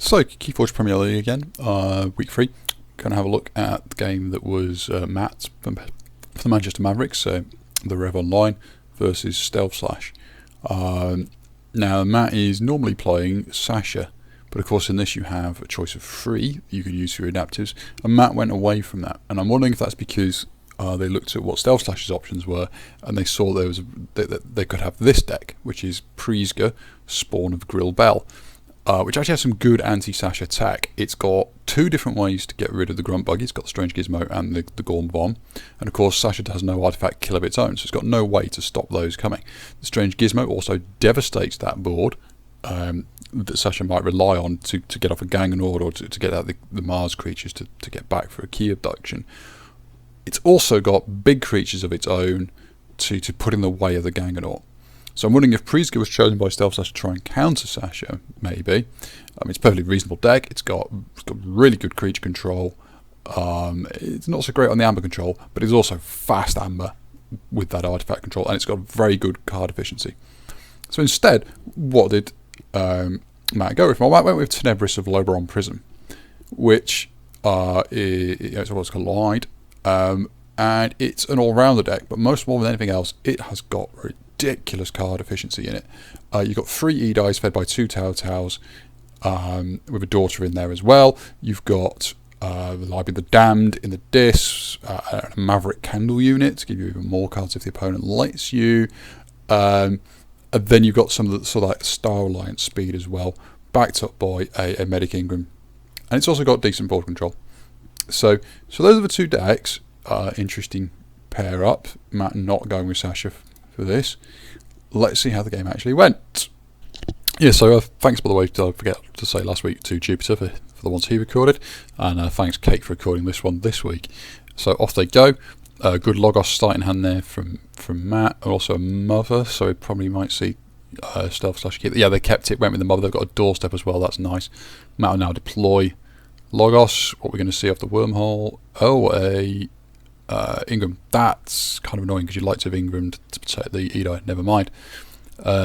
So, Keyforge Premier League again, week 3. Going to have a look at the game that was Matt from the Manchester Mavericks, so TheRevOnline versus stealthslash. Now, Matt is normally playing Sasha, but of course in this you have a choice of 3 you can use for your adaptives, and Matt went away from that. And I'm wondering if that's because they looked at what stealthslash's options were, and they saw there was they could have this deck, which is Priesga, Spawn of Grill Bell. Which actually has some good anti-Sasha attack. It's got 2 different ways to get rid of the Grunt Buggy. It's got the Strange Gizmo and the Gorm Bomb. And of course Sasha has no artifact kill of its own, so it's got no way to stop those coming. The Strange Gizmo also devastates that board that Sasha might rely on to get off a Ganganord or to get out the Mars creatures to get back for a key abduction. It's also got big creatures of its own to put in the way of the Ganganord. So I'm wondering if Priesga was chosen by stealthslash to try and counter Sasha, maybe. I mean, it's a perfectly reasonable deck. It's got really good creature control. It's not so great on the amber control, but it's also fast amber with that artifact control, and it's got very good card efficiency. So instead, what did Matt go with? Well, Matt went with Tenebris of Loberon Prism, which it's what's collide, and it's an all-rounder deck, but more than anything else, it has got ridiculous card efficiency in it. You've got 3 Edais fed by 2 Tau-Taus, with a daughter in there as well. You've got the Library of the Damned in the discs, a Maverick Candle unit to give you even more cards if the opponent lets you. And then you've got some of the sort of like Star Alliance speed as well, backed up by a Medic Ingram. And it's also got decent board control. So those are the 2 decks. Interesting pair up. Matt not going with Sasha for this. Let's see how the game actually went. Yeah, so thanks, by the way, I forget to say last week, to Jupiter for the ones he recorded, and thanks Kate for recording this one this week. So off they go. Good Logos starting hand there from Matt, and also a Mother, so we probably might see stealthslash keep. Yeah, they kept it, went with the Mother. They've got a doorstep as well, that's nice. Matt will now deploy Logos. What we're going to see off the wormhole? Oh, a Ingram. That's kind of annoying because you'd like to have Ingram to protect the Edai. Never mind.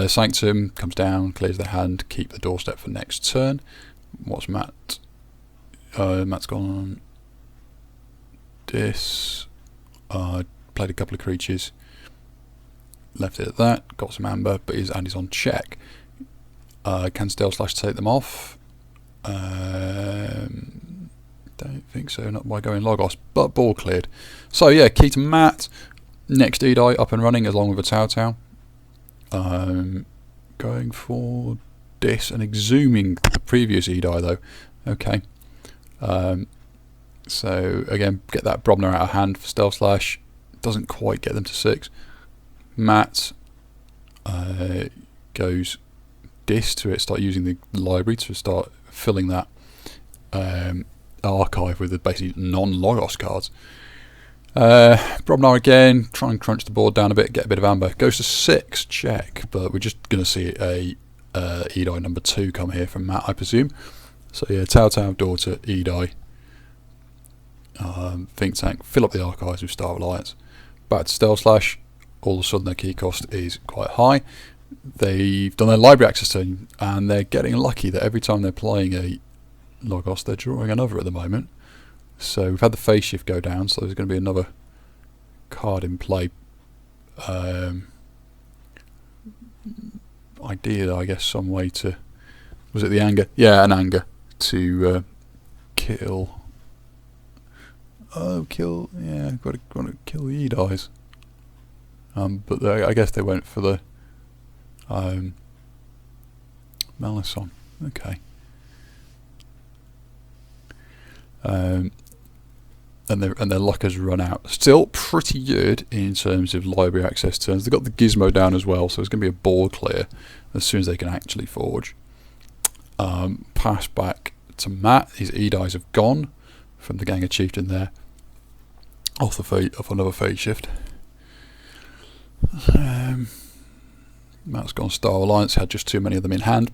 Sanctum comes down, clears their hand, keep the doorstep for next turn. What's Matt? Matt's gone on this. Played a couple of creatures. Left it at that. Got some amber, but he's on check. Can stealthslash take them off? Don't think so, not by going Logos, but ball cleared. So yeah, key to Matt. Next Edai up and running along with a Tau-Tau. Going for this and exhuming the previous Edai though. Okay. So again, get that Brobner out of hand for stealthslash. Doesn't quite get them to 6. Matt goes this to it, start using the library to start filling that archive with the basically non-Logos cards. Brobnar again, try and crunch the board down a bit, get a bit of amber. Goes to 6, check, but we're just going to see a Edai number 2 come here from Matt, I presume. So yeah, Tau-Tau, daughter, Edai, Think Tank, fill up the archives with Star Alliance. Back to stealthslash, all of a sudden their key cost is quite high. They've done their library access turn, and they're getting lucky that every time they're playing a Logos, they're drawing another at the moment. So we've had the phase shift go down, so there's going to be another card in play. Ideally, I guess, some way to... Was it the anger? Yeah, an anger to kill... Oh, kill... Yeah, got to kill the Edais. But I guess they went for the... Malison. Okay. And their luck has run out. Still pretty good in terms of library access turns. They've got the Gizmo down as well, so it's going to be a board clear as soon as they can actually forge. Pass back to Matt. His Edais have gone from the Gang of Chieftain there. Off another phase shift. Matt's gone Star Alliance, had just too many of them in hand.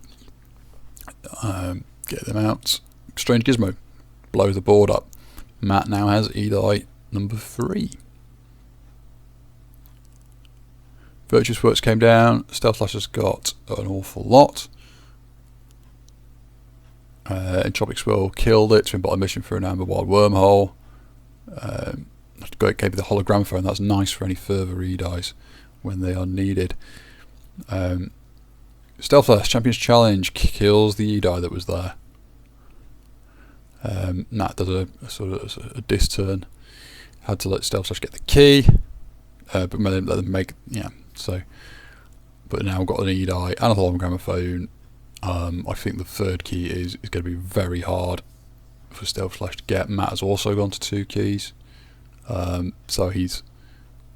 Get them out. Strange Gizmo. Blow the board up. Matt now has Edai number 3. Virtuous Works came down. Stealthslash has got an awful lot. Entropic Swirl killed it, twin bottom mission for an amber wild wormhole. Gave me the hologramophone. That's nice for any further Edais when they are needed. Stealthslash Champions Challenge kills the Edai that was there. Nat does a sort of a diss turn. Had to let Stealthslash get the key, but let them make so. But now I've got an Edai and a hologramophone. I think the third key is going to be very hard for Stealthslash to get. Matt has also gone to 2 keys, so he's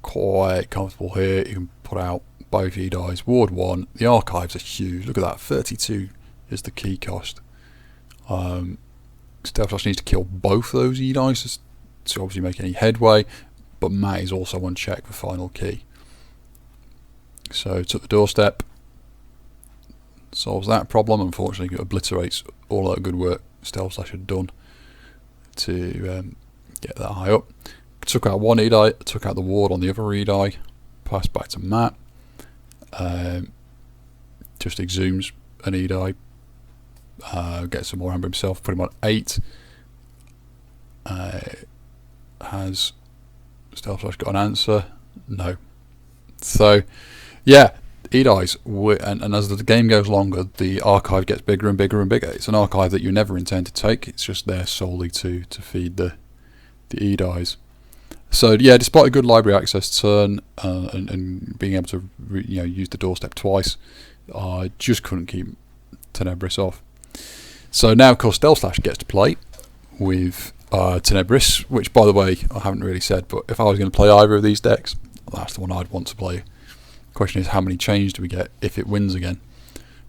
quite comfortable here. He can put out both Edais. Ward 1, the archives are huge. Look at that, 32 is the key cost. Stealthslash needs to kill both those Edais to obviously make any headway, but Matt is also on check for final key. So took the doorstep, solves that problem. Unfortunately, it obliterates all that good work Stealthslash had done to get that high up. Took out one Edai, took out the ward on the other Edai, passed back to Matt. Just exhumes an Edai, gets some more amber himself, put him on 8. Has Stealthslash got an answer? No. So, yeah, Edais, and as the game goes longer, the archive gets bigger and bigger and bigger. It's an archive that you never intend to take. It's just there solely to feed the Edais. So yeah, despite a good library access turn and being able to use the doorstep twice, I just couldn't keep Tenebris off. So now, of course, Stealthslash gets to play with Tenebris, which, by the way, I haven't really said, but if I was going to play either of these decks, that's the one I'd want to play. The question is, how many change do we get if it wins again?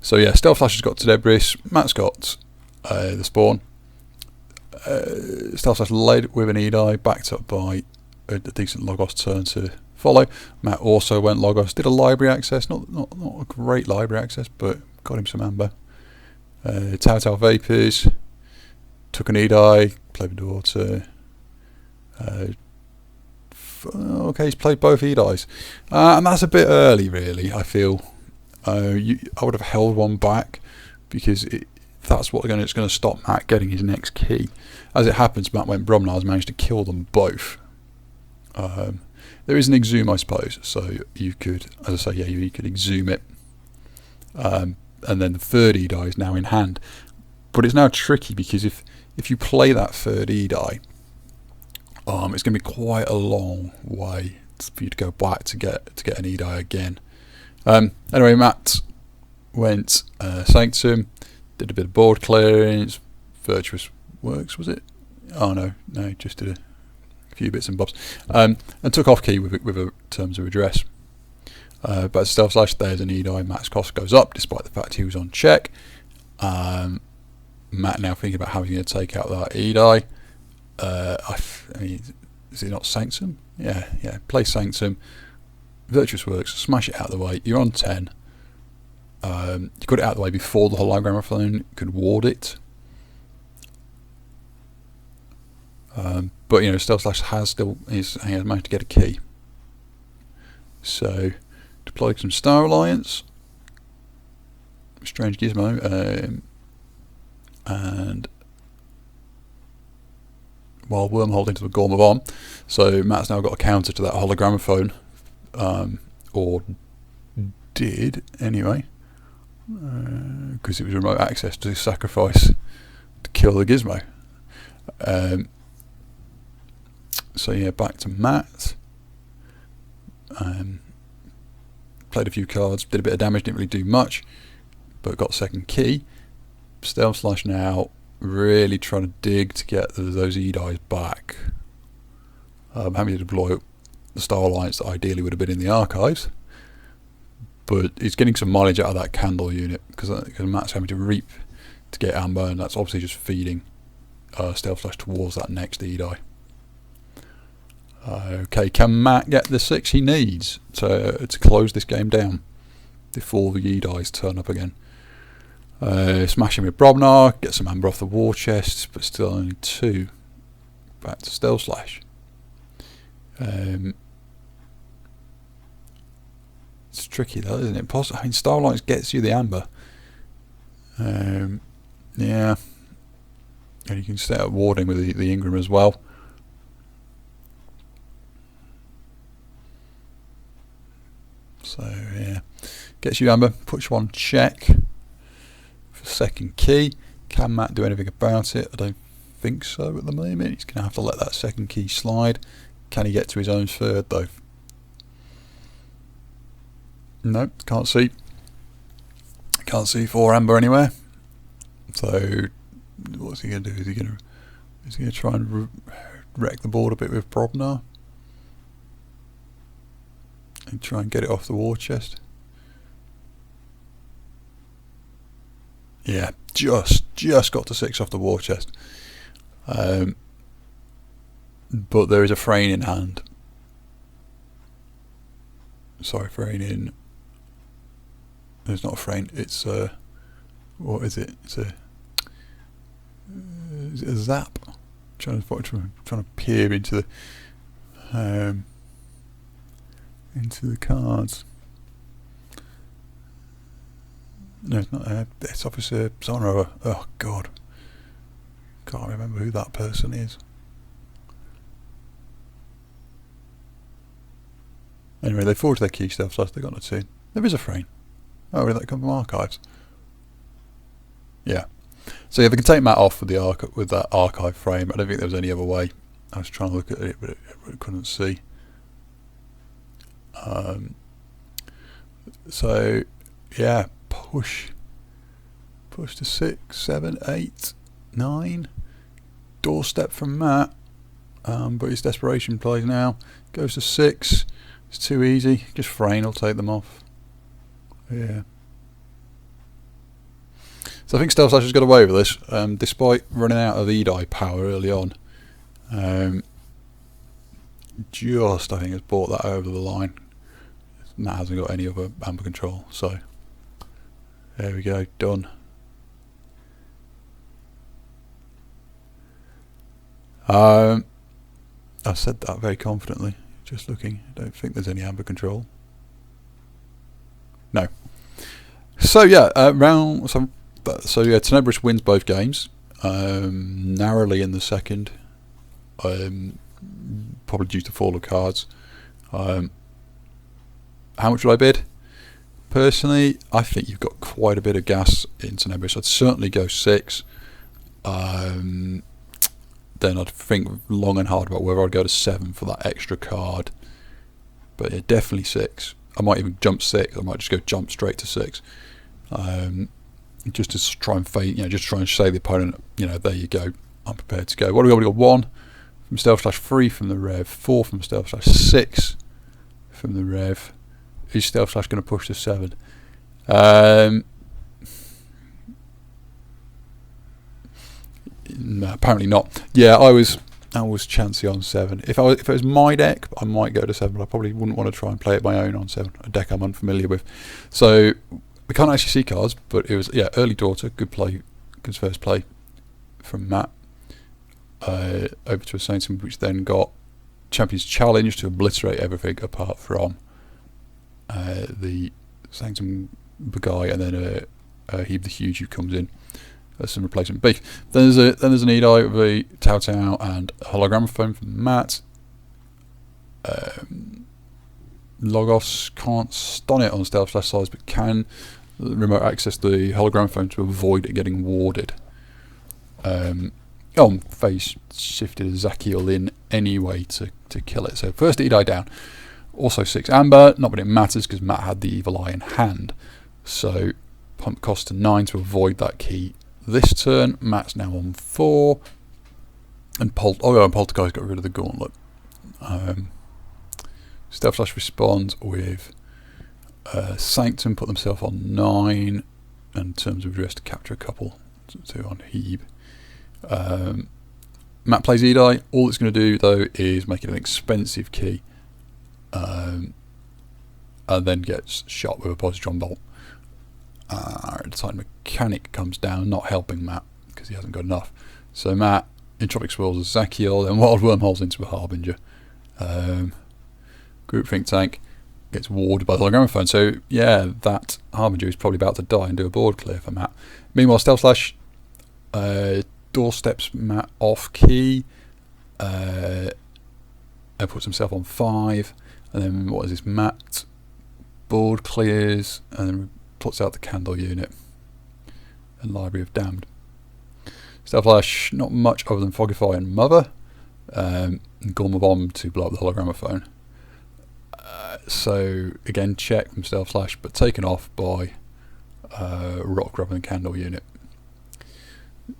So yeah, Stealthslash has got Tenebris, Matt's got the Spawn. Stealthslash led with an Edai, backed up by a decent Logos turn to follow. Matt also went Logos, did a library access, not a great library access, but got him some amber. Tau Vapors, took an Edai, played with Daughter. Okay, he's played both Edais, and that's a bit early, really. I feel I would have held one back because that's what it's going to stop Matt getting his next key. As it happens, Matt went Bromnars, managed to kill them both. There is an exhume, I suppose, so you could, as I say, you could exhume it, and then the third Edai is now in hand. But it's now tricky because if you play that third Edai, it's going to be quite a long way for you to go back to get an Edai again. Anyway, Matt went Sanctum, did a bit of board clearance, Virtuous Works, was it? Oh no, just did a few bits and bobs, and took off key with a Terms of Redress. But Stealthslash, there's an Edai. Matt's cost goes up despite the fact he was on check. Matt now thinking about how he's going to take out that Edai. I mean, is it not Sanctum? Yeah. Play Sanctum. Virtuous Works. Smash it out of the way. You're on 10. You got it out of the way before the hologramophone could ward it. But Stealthslash has managed to get a key. So deploy some Star Alliance, Strange Gizmo, and wormhole into the Gorm of On. So Matt's now got a counter to that hologramophone, or did anyway, because it was remote access to sacrifice to kill the Gizmo. So yeah, back to Matt. Played a few cards, did a bit of damage, didn't really do much, but got second key. Stealthslash now really trying to dig to get those Edais back. Having to deploy the Star Alliance that ideally would have been in the archives, but he's getting some mileage out of that candle unit because Matt's having to reap to get amber, and that's obviously just feeding Stealthslash towards that next Edai. Okay, can Matt get the 6 he needs to close this game down before the Edais turn up again? Smash him with Bromnar, get some amber off the war chest, but still only 2. Back to Stealthslash. It's tricky though, isn't it? Star Alliance gets you the amber. Yeah, And you can set up warding with the Ingram as well. So yeah, gets you amber, puts you on check for second key. Can Matt do anything about it? I don't think so at the moment. He's going to have to let that second key slide. Can he get to his own third though? No, can't see. Can't see 4 amber anywhere. So what's he going to do? Is he going to try and wreck the board a bit with Probnar? And try and get it off the war chest? Yeah, just got to 6 off the war chest. But there is a Frayne in hand. Sorry, Frayne in. There's not a Frayne. It's what is it? Is it a Zap? Trying to peer into the cards. No, it's not. It's Officer Sonro. Oh God, can't remember who that person is. Anyway, they forged their key stuff, so they got a 2. There is a Frayne. Oh, did that come from archives? Yeah. So yeah, they can take Matt off with that archive frame. I don't think there was any other way. I was trying to look at it, but I couldn't see. So yeah, push to 6, 7, 8, 9. Doorstep from Matt, but his desperation plays now. Goes to 6. It's too easy. Just Frayne will take them off. Yeah. So I think stealthslash has got away with this, despite running out of Edai power early on. Just, I think, has brought that over the line. Matt hasn't got any other amber control, so there we go, done. I've said that very confidently. Just looking, I don't think there's any amber control. No. So yeah, so yeah, Tenebris wins both games, narrowly in the second, probably due to fall of cards. How much would I bid? Personally, I think you've got quite a bit of gas in Tenebris. I'd certainly go 6. Then I'd think long and hard about whether I'd go to 7 for that extra card. But yeah, definitely 6. I might even jump 6. I might just go jump straight to 6. Just to try and fade, just try and say the opponent, there you go, I'm prepared to go. What do we got? We got 1 from stealthslash, 3 from the Rev, 4 from stealthslash, 6 from the Rev. Is stealthslash going to push to 7? No, apparently not. Yeah, I was chancy on 7. If it was my deck, I might go to 7, but I probably wouldn't want to try and play it my own on 7, a deck I'm unfamiliar with. So we can't actually see cards, but it was early daughter, good play, good first play from Matt. Over to a Sanctum, which then got Champion's Challenge to obliterate everything apart from the Sanctum guy, and then Heave the Huge who comes in. There's some replacement beef. Then there's an Edai with a Tau Tau and a hologramophone from Matt. Logos can't stun it on stealthslash size, but can remote access the hologramophone to avoid it getting warded. Phase shifted Zakiel in anyway to kill it. So first Edai down. Also 6 amber, not that it matters because Matt had the evil eye in hand. So pump cost to 9 to avoid that key. This turn, Matt's now on 4, and Poltergeist got rid of the gauntlet. Stealthslash responds with Sanctum, put themselves on 9, in terms of address to capture a couple, 2 on Heeb. Matt plays Edai. All it's going to do though is make it an expensive key, and then gets shot with a positron bolt. Time mechanic comes down, not helping Matt because he hasn't got enough. So Matt entropic swirls a Zakiel, then wild wormholes into a Harbinger. Group think tank gets warded by the hologramophone. So yeah, that Harbinger is probably about to die and do a board clear for Matt. Meanwhile, stealthslash doorsteps Matt off key, and puts himself on 5, and then what is this? Matt board clears and then puts out the candle unit and Library of Damned. Stealthslash, not much other than Fogify and Mother, and Gorma Bomb to blow up the hologramophone. So again, check from Stealthslash, but taken off by Rock rather than Candle unit.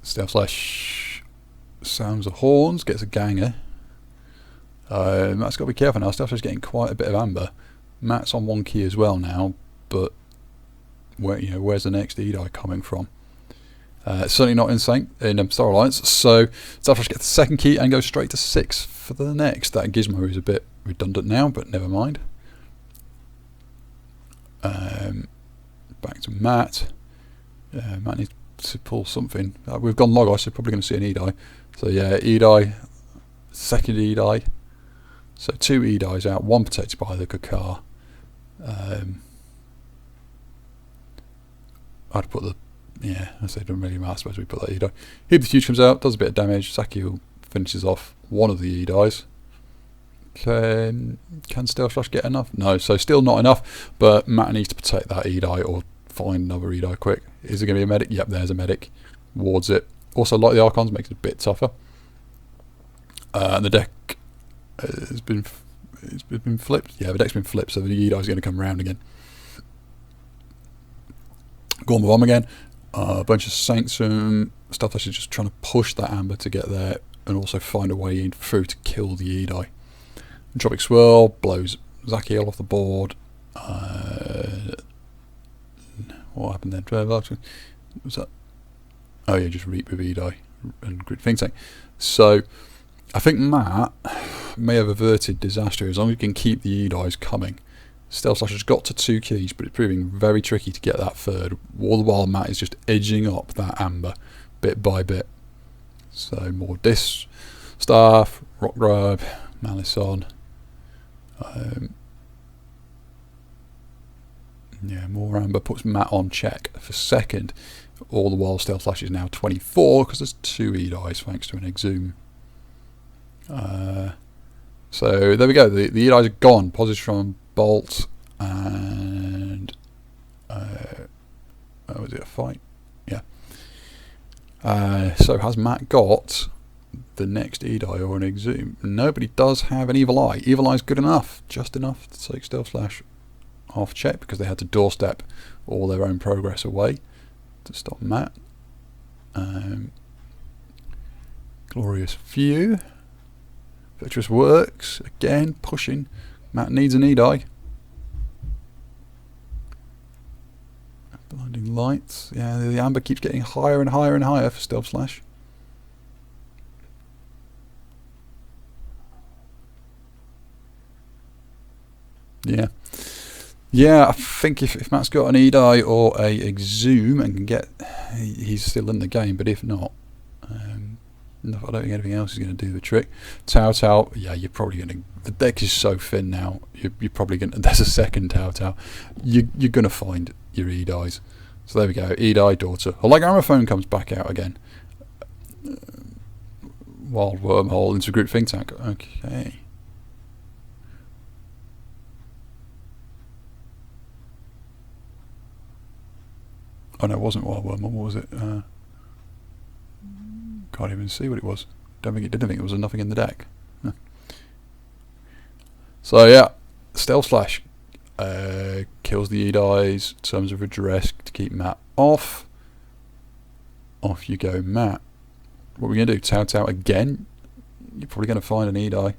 Stealthslash sounds of horns, gets a ganger. Matt's got to be careful now. Stealthslash getting quite a bit of amber. Matt's on 1 key as well now, but where's the next Edai coming from? Certainly not in Star Alliance. So Stealthslash gets the 2nd key and goes straight to 6 for the next. That gizmo is a bit redundant now, but never mind. Back to Matt. Matt needs to pull something. We've gone Logos, so probably going to see an Edai. So yeah, Edai, 2nd Edai. So 2 Edais out, 1 protected by the Kakar. I'd put the, I say it doesn't really matter, I suppose we put that Edai. Heap the Huge comes out, does a bit of damage. Sakiel finishes off 1 of the Edais. Can Stealthslash get enough? No, so still not enough, but Matt needs to protect that Edai or find another Edai quick. Is it going to be a medic? Yep, there's a medic. Wards it. Also, like the Archons, makes it a bit tougher. And the deck has been flipped. Yeah, the deck's been flipped, so the Edai's going to come round again. Gorma Bomb again. A bunch of Saints and stuff. That's just trying to push that amber to get there and also find a way in through to kill the Edai. Tropic Swirl blows Zakiel off the board. What happened there? Was that? Oh yeah, just Reap with Edai and Grid Think Tank. So I think Matt may have averted disaster as long as he can keep the Edais coming. Stealthslash has got to 2 keys, but it's proving very tricky to get that 3rd. All the while Matt is just edging up that amber bit by bit. So more Dis, Staff, Rock Grub, Malice on. Yeah, more amber puts Matt on check for 2nd. All the while Stealthslash is now 24 because there's 2 Edais thanks to an Exhume. So there we go. The Edais are gone. Positron, Bolt, and was it a fight? Yeah. So has Matt got the next Edai or an Exhume? Nobody does have an Evil Eye. Evil Eye's good enough, just enough to take Stealthslash off check because they had to doorstep all their own progress away to stop Matt. Glorious View. Virtuous Works, again pushing. Matt needs an Edai. Blinding Lights. Yeah, the amber keeps getting higher and higher and higher for Stealthslash. Yeah. Yeah, I think if Matt's got an Edai or a Exhume and can get, he's still in the game, but if not, I don't think anything else is going to do the trick. Tau, yeah, you're probably going to, the deck is so thin now, you're probably going to, there's a 2nd Tau. You're going to find your Edais. So there we go, Edai, Daughter. Hologramophone comes back out again. Wild Wormhole into Group Think Tank. Okay. Oh no, it wasn't Wild Wormhole, what was it? Can't even see what it was. Don't think it did anything, it was nothing in the deck. No. So yeah, Stealthslash kills the Edais in terms of redress to keep Matt off. Off you go, Matt. What are we going to do? Tau again? You're probably going to find an Edai.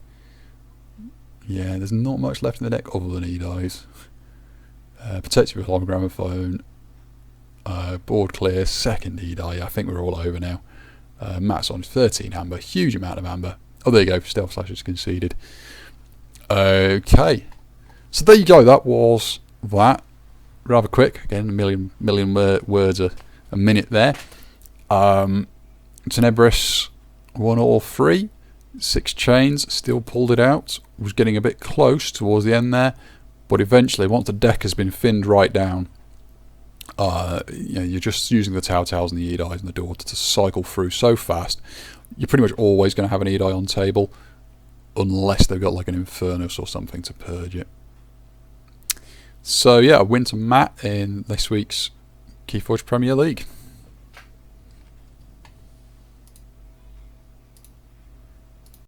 Yeah, there's not much left in the deck other than Edais. Protected with Hologramophone. Board clear, 2nd Edai. I think we're all over now. Matt's on 13 amber, huge amount of amber. Oh, there you go, Stealthslash has conceded. Okay, so there you go, that was that. Rather quick, again, a million words a minute there. Tenebris won all 3, 6 chains, still pulled it out, was getting a bit close towards the end there, but eventually, once the deck has been thinned right down, You're just using the Telltales and the Edais and the Daughter to cycle through so fast. You're pretty much always going to have an Edai on table, unless they've got like an Infernus or something to purge it. So yeah, a win to Matt in this week's Keyforge Premier League.